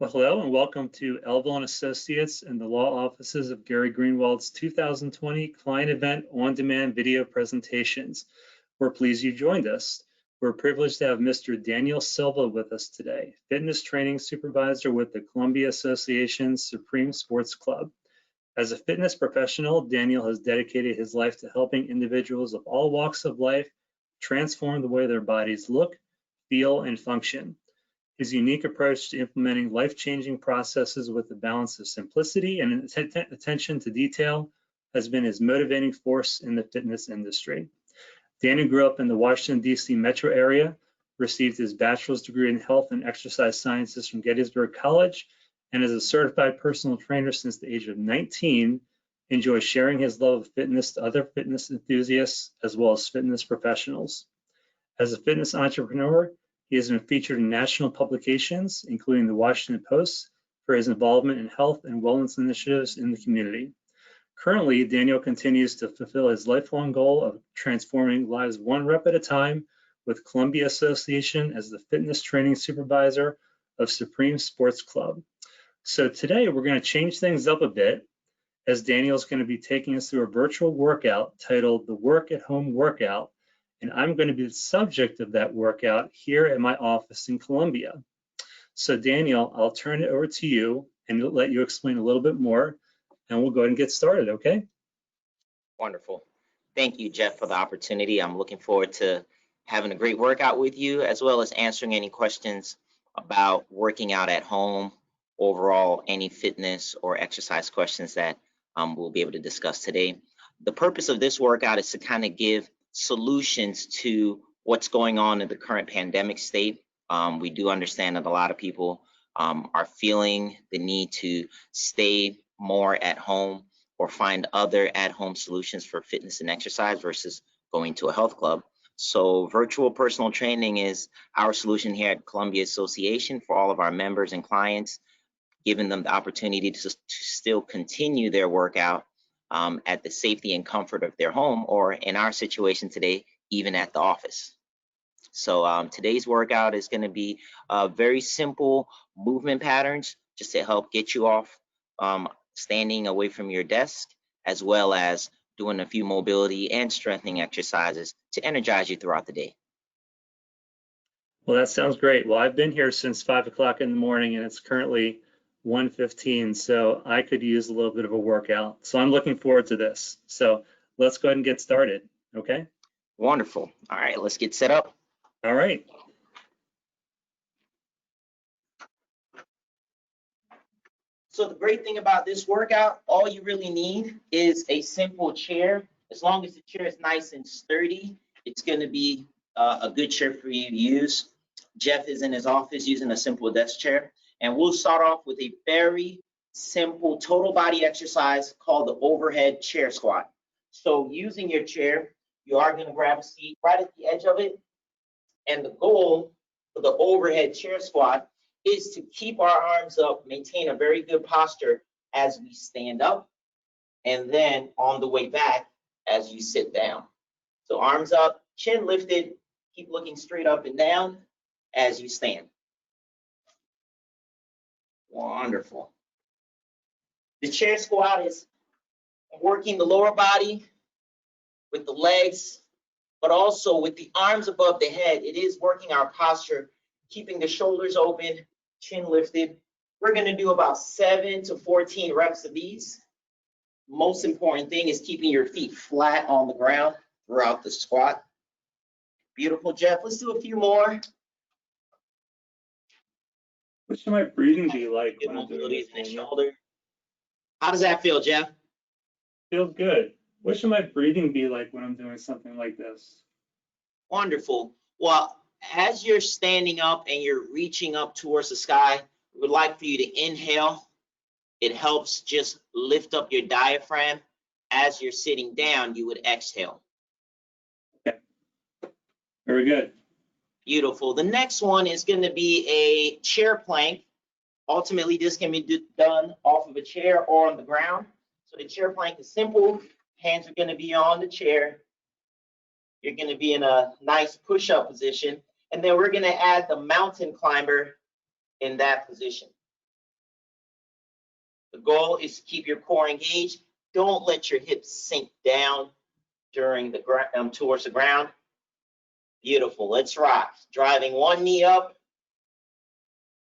Well, hello and welcome to Elville and Associates and the law offices of Gary Greenwald's 2020 client event on-demand video presentations. We're pleased you joined us. We're privileged to have Mr. Daniel Silva with us today, fitness training supervisor with the Columbia Association's Supreme Sports Club. As a fitness professional, Daniel has dedicated his life to helping individuals of all walks of life transform the way their bodies look, feel, and function. His unique approach to implementing life-changing processes with a balance of simplicity and attention to detail has been his motivating force in the fitness industry. Daniel grew up in the Washington D.C. metro area, received his bachelor's degree in health and exercise sciences from Gettysburg College, and as a certified personal trainer since the age of 19, enjoys sharing his love of fitness to other fitness enthusiasts as well as fitness professionals. As a fitness entrepreneur, he has been featured in national publications, including the Washington Post, for his involvement in health and wellness initiatives in the community. Currently, Daniel continues to fulfill his lifelong goal of transforming lives one rep at a time with Columbia Association as the fitness training supervisor of Supreme Sports Club. So today we're going to change things up a bit as Daniel's going to be taking us through a virtual workout titled the Work at Home Workout. And I'm going to be the subject of that workout here at my office in Columbia. So Daniel, I'll turn it over to you and let you explain a little bit more, and we'll go ahead and get started, okay? Wonderful. Thank you, Jeff, for the opportunity. I'm looking forward to having a great workout with you, as well as answering any questions about working out at home, overall, any fitness or exercise questions that we'll be able to discuss today. The purpose of this workout is to kind of give solutions to what's going on in the current pandemic state. We do understand that a lot of people are feeling the need to stay more at home or find other at-home solutions for fitness and exercise versus going to a health club. So virtual personal training is our solution here at Columbia Association for all of our members and clients, giving them the opportunity to still continue their workout at the safety and comfort of their home, or in our situation today, even at the office. So today's workout is going to be very simple movement patterns just to help get you off standing away from your desk, as well as doing a few mobility and strengthening exercises to energize you throughout the day. Well, that sounds great. Well, I've been here since 5 o'clock in the morning and it's currently 1:15, so I could use a little bit of a workout. So I'm looking forward to this. So let's go ahead and get started, okay? Wonderful. All right, let's get set up. All right. So the great thing about this workout, all you really need is a simple chair. As long as the chair is nice and sturdy, it's going to be a good chair for you to use. Jeff is in his office using a simple desk chair. And we'll start off with a very simple total body exercise called the overhead chair squat. So using your chair, you are going to grab a seat right at the edge of it. And the goal for the overhead chair squat is to keep our arms up, maintain a very good posture as we stand up, and then on the way back as you sit down. So arms up, chin lifted, keep looking straight up and down as you stand. Wonderful. The chair squat is working the lower body with the legs, but also with the arms above the head. It is working our posture, keeping the shoulders open, chin lifted. We're going to do about 7 to 14 reps of these. Most important thing is keeping your feet flat on the ground throughout the squat. Beautiful, Jeff. Let's do a few more. What should my breathing be like? Good mobility in the shoulder. How does that feel, Jeff? Feels good. What should my breathing be like when I'm doing something like this? Wonderful. Well, as you're standing up and you're reaching up towards the sky, we would like for you to inhale. It helps just lift up your diaphragm. As you're sitting down, you would exhale. Okay. Very good. Beautiful. The next one is going to be a chair plank. Ultimately, this can be done off of a chair or on the ground. So the chair plank is simple. Hands are going to be on the chair. You're going to be in a nice push-up position. And then we're going to add the mountain climber in that position. The goal is to keep your core engaged. Don't let your hips sink down during the towards the ground. Beautiful. Let's rock. Driving one knee up.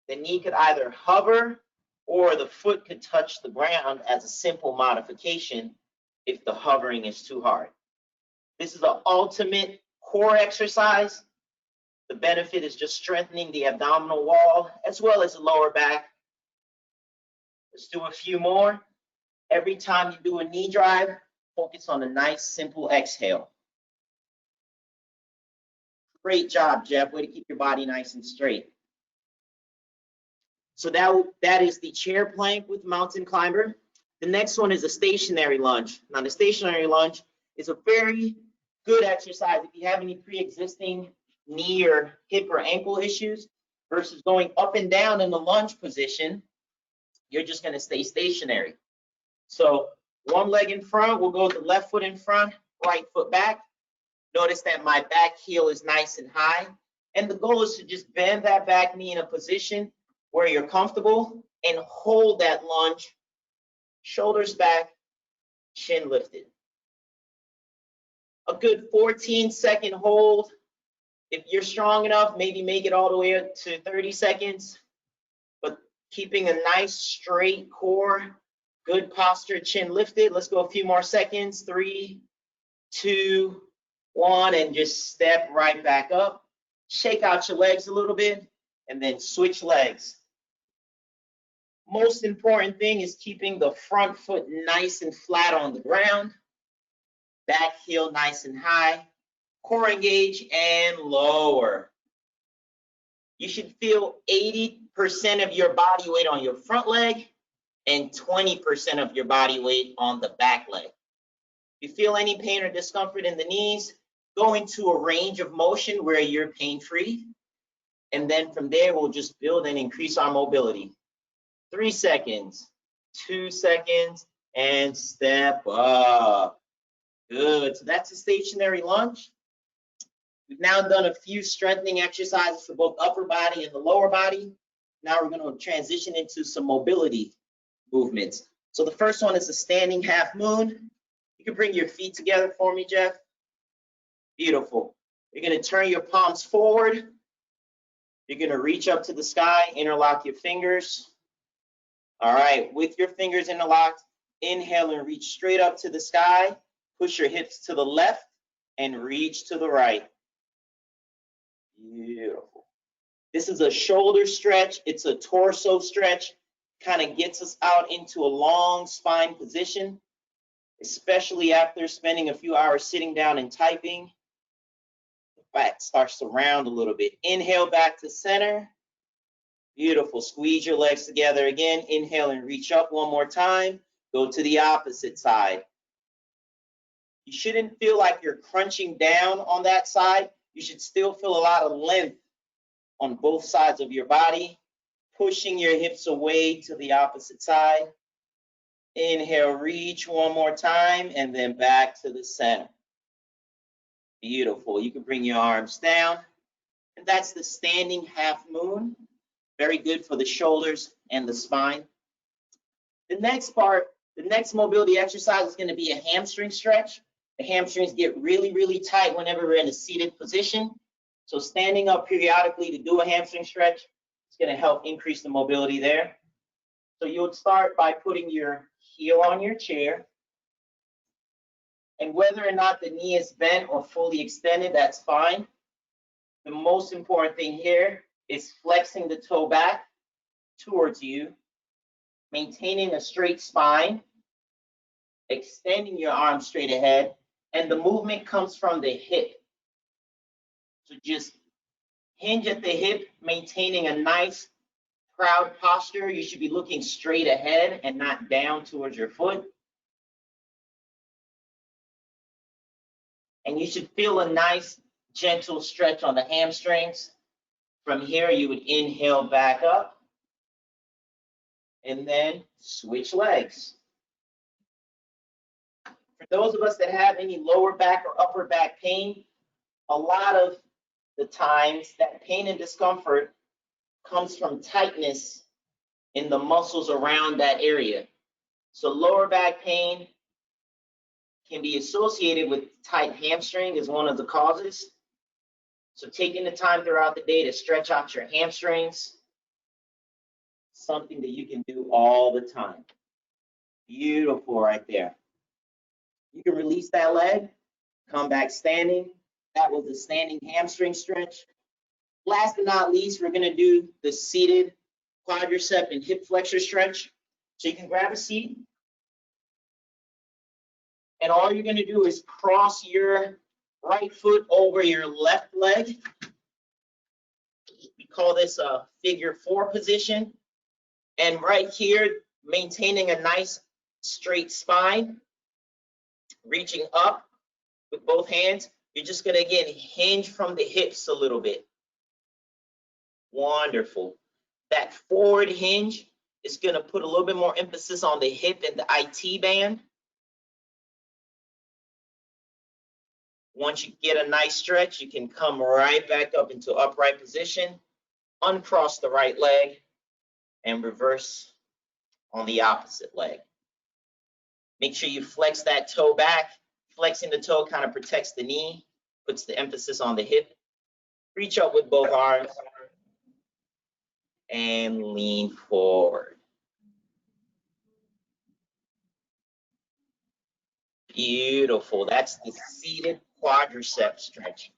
The knee could either hover or the foot could touch the ground as a simple modification if the hovering is too hard. This is the ultimate core exercise. The benefit is just strengthening the abdominal wall as well as the lower back. Let's do a few more. Every time you do a knee drive, focus on a nice, simple exhale. Great job, Jeff. Way to keep your body nice and straight. So that is the chair plank with mountain climber. The next one is a stationary lunge. Now, the stationary lunge is a very good exercise if you have any pre-existing knee or hip or ankle issues versus going up and down in the lunge position. You're just going to stay stationary. So one leg in front, we'll go with the left foot in front, right foot back. Notice that my back heel is nice and high. And the goal is to just bend that back knee in a position where you're comfortable and hold that lunge, shoulders back, chin lifted. A good 14-second hold. If you're strong enough, maybe make it all the way up to 30 seconds. But keeping a nice straight core, good posture, chin lifted. Let's go a few more seconds. 3, 2, 1, and just step right back up. Shake out your legs a little bit, and then switch legs. Most important thing is keeping the front foot nice and flat on the ground. Back heel nice and high. Core engage and lower. You should feel 80% of your body weight on your front leg and 20% of your body weight on the back leg. If you feel any pain or discomfort in the knees, go into a range of motion where you're pain-free. And then from there, we'll just build and increase our mobility. 3 seconds, 2 seconds, and step up. Good. So that's a stationary lunge. We've now done a few strengthening exercises for both upper body and the lower body. Now we're going to transition into some mobility movements. So the first one is a standing half moon. You can bring your feet together for me, Jeff. Beautiful. You're going to turn your palms forward. You're going to reach up to the sky, interlock your fingers. All right, with your fingers interlocked, inhale and reach straight up to the sky. Push your hips to the left and reach to the right. Beautiful. This is a shoulder stretch. It's a torso stretch. Kind of gets us out into a long spine position, especially after spending a few hours sitting down and typing. The back starts to round a little bit. Inhale back to center. Beautiful. Squeeze your legs together again. Inhale and reach up one more time. Go to the opposite side. You shouldn't feel like you're crunching down on that side. You should still feel a lot of length on both sides of your body, pushing your hips away to the opposite side. Inhale, reach one more time, and then back to the center. Beautiful. You can bring your arms down. And that's the standing half moon. Very good for the shoulders and the spine. The next part, the next mobility exercise is going to be a hamstring stretch. The hamstrings get really, really tight whenever we're in a seated position. So standing up periodically to do a hamstring stretch is going to help increase the mobility there. So you'll start by putting your heel on your chair. And whether or not the knee is bent or fully extended, that's fine. The most important thing here is flexing the toe back towards you, maintaining a straight spine, extending your arms straight ahead, and the movement comes from the hip. So just hinge at the hip, maintaining a nice, proud posture. You should be looking straight ahead and not down towards your foot. And you should feel a nice, gentle stretch on the hamstrings. From here, you would inhale back up and then switch legs. For those of us that have any lower back or upper back pain, a lot of the times that pain and discomfort comes from tightness in the muscles around that area. So lower back pain can be associated with tight hamstring as one of the causes. So taking the time throughout the day to stretch out your hamstrings, something that you can do all the time. Beautiful right there. You can release that leg, come back standing. That was the standing hamstring stretch. Last but not least, we're gonna do the seated quadricep and hip flexor stretch. So you can grab a seat, and all you're gonna do is cross your right foot over your left leg. We call this a figure 4 position. And right here, maintaining a nice straight spine, reaching up with both hands. You're just gonna, again, hinge from the hips a little bit. Wonderful. That forward hinge is gonna put a little bit more emphasis on the hip and the IT band. Once you get a nice stretch, you can come right back up into upright position, uncross the right leg, and reverse on the opposite leg. Make sure you flex that toe back. Flexing the toe kind of protects the knee, puts the emphasis on the hip. Reach up with both arms and lean forward. Beautiful. That's the seated quadricep stretch.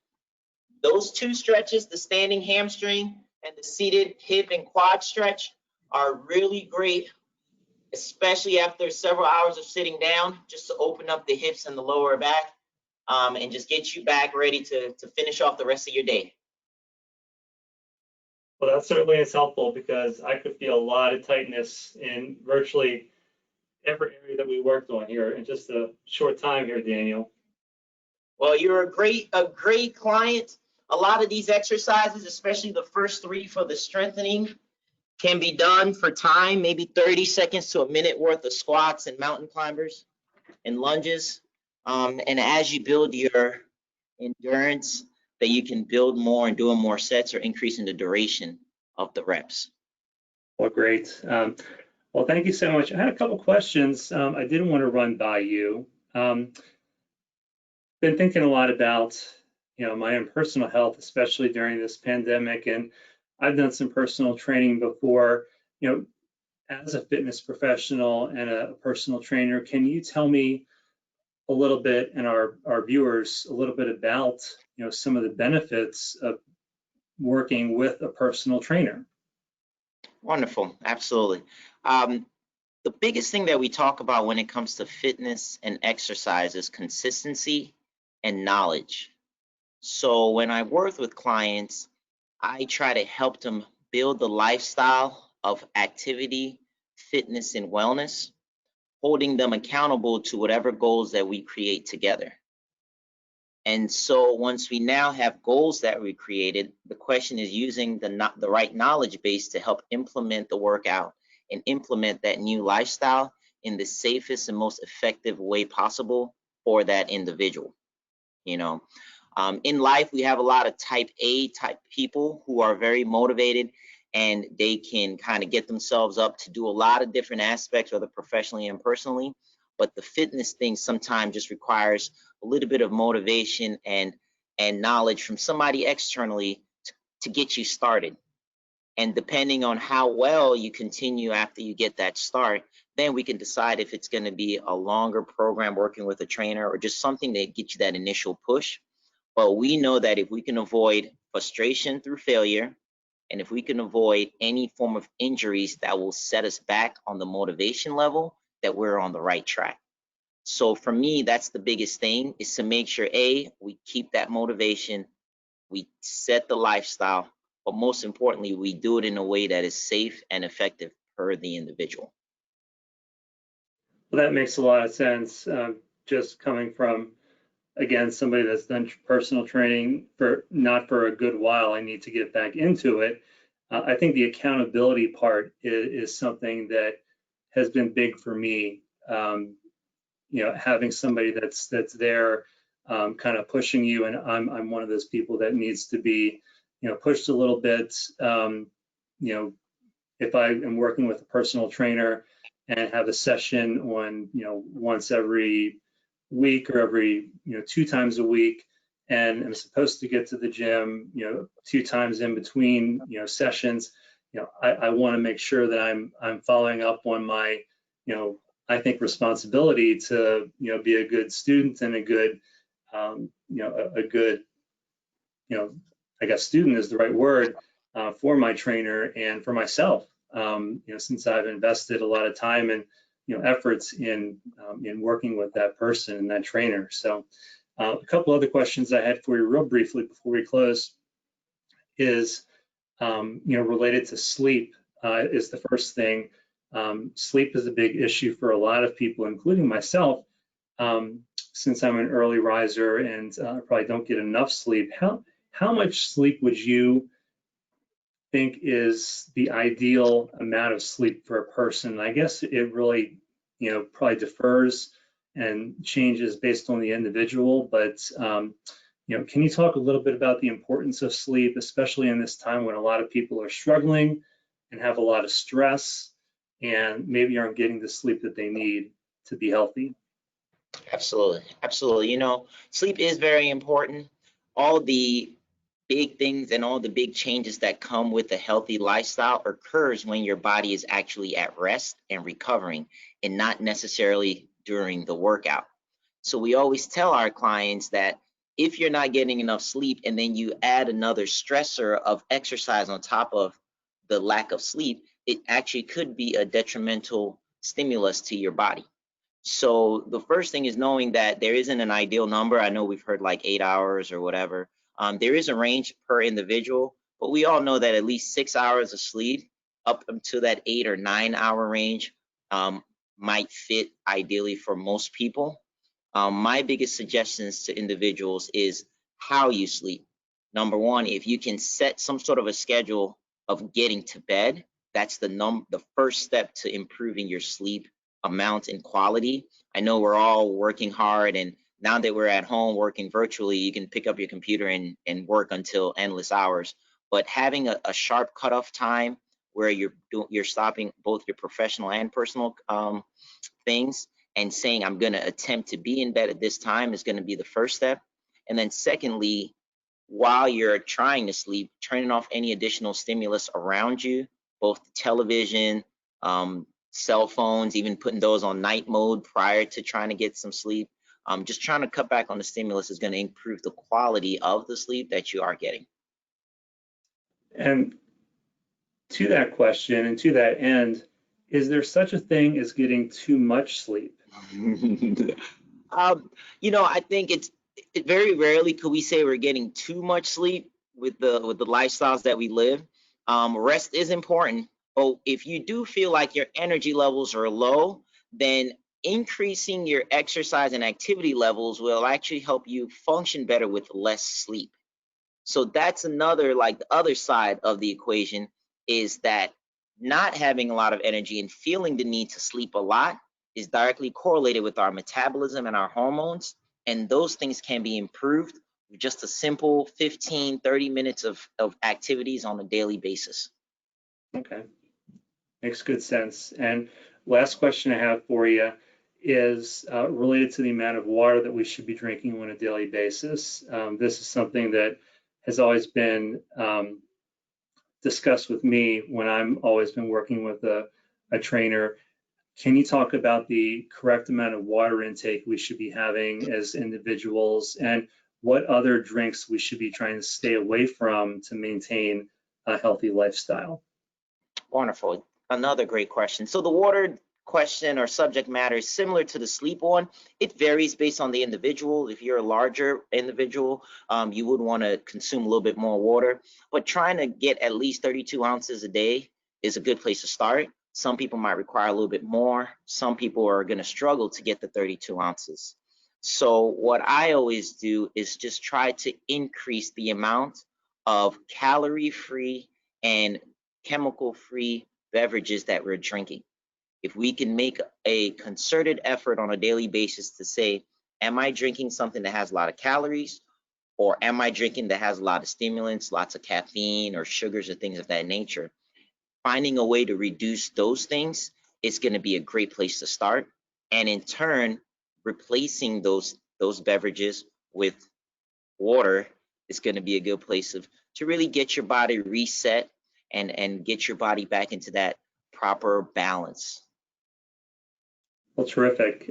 Those two stretches, the standing hamstring and the seated hip and quad stretch, are really great, especially after several hours of sitting down, just to open up the hips and the lower back, and just get you back ready to finish off the rest of your day. Well, that certainly is helpful because I could feel a lot of tightness in virtually every area that we worked on here in just a short time here, Daniel. Well, you're a great client. A lot of these exercises, especially the first 3 for the strengthening, can be done for time, maybe 30 seconds to a minute worth of squats and mountain climbers and lunges. And as you build your endurance, that you can build more and doing more sets or increasing the duration of the reps. Well, great. Well, thank you so much. I had a couple questions I did want to run by you. Been thinking a lot about, my own personal health, especially during this pandemic, and I've done some personal training before. As a fitness professional and a personal trainer, can you tell me a little bit, and our viewers a little bit about, some of the benefits of working with a personal trainer? Wonderful, absolutely. The biggest thing that we talk about when it comes to fitness and exercise is consistency and knowledge. So when I work with clients, I try to help them build the lifestyle of activity, fitness, and wellness, holding them accountable to whatever goals that we create together. And so once we now have goals that we created, the question is using the right knowledge base to help implement the workout and implement that new lifestyle in the safest and most effective way possible for that individual. In life, we have a lot of type A type people who are very motivated, and they can kind of get themselves up to do a lot of different aspects, whether professionally and personally. But the fitness thing sometimes just requires a little bit of motivation and knowledge from somebody externally to get you started. And depending on how well you continue after you get that start, then we can decide if it's going to be a longer program working with a trainer or just something that gets you that initial push. But we know that if we can avoid frustration through failure, and if we can avoid any form of injuries that will set us back on the motivation level, that we're on the right track. So for me, that's the biggest thing, is to make sure, A, we keep that motivation, we set the lifestyle, but most importantly, we do it in a way that is safe and effective per the individual. Well, that makes a lot of sense. Just coming from, again, somebody that's done personal training not for a good while, I need to get back into it. I think the accountability part is something that has been big for me. Having somebody that's there, kind of pushing you, and I'm one of those people that needs to be, pushed a little bit. if I am working with a personal trainer and have a session on, once every week or every, 2 times a week, and I'm supposed to get to the gym, 2 times in between, sessions, I want to make sure that I'm following up on my, I think responsibility to, be a good student and a good, a good, I guess student is the right word, for my trainer and for myself. Since I've invested a lot of time and, efforts in working with that person and that trainer. So a couple other questions I had for you real briefly before we close is, related to sleep is the first thing. Sleep is a big issue for a lot of people, including myself. Since I'm an early riser and I probably don't get enough sleep, how much sleep would you think is the ideal amount of sleep for a person? I guess it really, probably differs and changes based on the individual, but can you talk a little bit about the importance of sleep, especially in this time when a lot of people are struggling and have a lot of stress and maybe aren't getting the sleep that they need to be healthy? Absolutely, absolutely. Sleep is very important. All the big things and all the big changes that come with a healthy lifestyle occurs when your body is actually at rest and recovering, and not necessarily during the workout. So we always tell our clients that if you're not getting enough sleep and then you add another stressor of exercise on top of the lack of sleep, it actually could be a detrimental stimulus to your body. So the first thing is knowing that there isn't an ideal number. I know we've heard like 8 hours or whatever. There is a range per individual, but we all know that at least 6 hours of sleep up to that 8 or 9 hour range might fit ideally for most people. My biggest suggestions to individuals is how you sleep. Number one, if you can set some sort of a schedule of getting to bed, that's the first step to improving your sleep amount and quality. I know we're all working hard, and now that we're at home working virtually, you can pick up your computer and work until endless hours. But having a sharp cutoff time where you're stopping both your professional and personal things and saying I'm going to attempt to be in bed at this time is going to be the first step. And then secondly, while you're trying to sleep, turning off any additional stimulus around you, both television, cell phones, even putting those on night mode prior to trying to get some sleep. Just trying to cut back on the stimulus is going to improve the quality of the sleep that you are getting. And to that question and to that end, is there such a thing as getting too much sleep? I think it very rarely could we say we're getting too much sleep with the lifestyles that we live. Rest is important, but if you do feel like your energy levels are low, then increasing your exercise and activity levels will actually help you function better with less sleep. So that's another, like the other side of the equation, is that not having a lot of energy and feeling the need to sleep a lot is directly correlated with our metabolism and our hormones. And those things can be improved with just a simple 15, 30 minutes of activities on a daily basis. Okay, makes good sense. And last question I have for you is related to the amount of water that we should be drinking on a daily basis. This is something that has always been discussed with me when I'm always been working with a trainer. Can you talk about the correct amount of water intake we should be having as individuals, and what other drinks we should be trying to stay away from to maintain a healthy lifestyle? Wonderful. Another great question. So the water question or subject matter is similar to the sleep one. It varies based on the individual. If you're a larger individual, you would want to consume a little bit more water, but trying to get at least 32 ounces a day is a good place to start. Some people might require a little bit more. Some people are going to struggle to get the 32 ounces. So what I always do is just try to increase the amount of calorie-free and chemical-free beverages that we're drinking. If we can make a concerted effort on a daily basis to say, am I drinking something that has a lot of calories, or am I drinking that has a lot of stimulants, lots of caffeine or sugars or things of that nature? finding a way to reduce those things is going to be a great place to start. And in turn, replacing those beverages with water is going to be a good place to really get your body reset and get your body back into that proper balance. Well, terrific.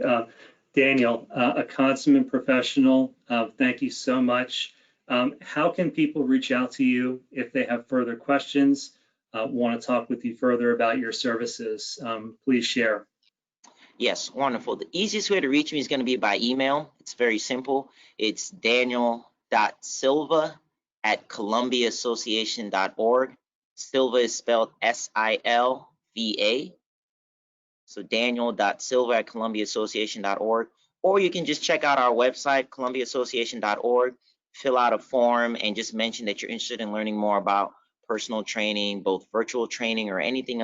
Daniel, a consummate professional, thank you so much. How can people reach out to you if they have further questions, want to talk with you further about your services? Please share. Yes, wonderful. The easiest way to reach me is going to be by email. It's very simple. It's daniel.silva@columbiaassociation.org. Silva is spelled S-I-L-V-A. So daniel.silva@columbiaassociation.org. Or you can just check out our website, columbiaassociation.org, fill out a form, and just mention that you're interested in learning more about personal training, both virtual training or anything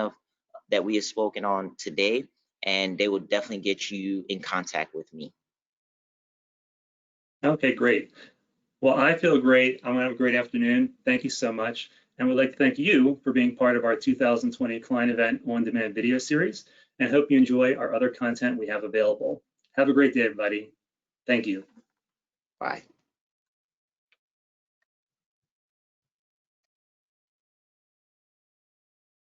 that we have spoken on today, and they will definitely get you in contact with me. Okay, great. Well, I feel great. I'm gonna have a great afternoon. Thank you so much. And we'd like to thank you for being part of our 2020 Client Event On-Demand video series, and hope you enjoy our other content we have available. Have a great day, everybody. Thank you. Bye.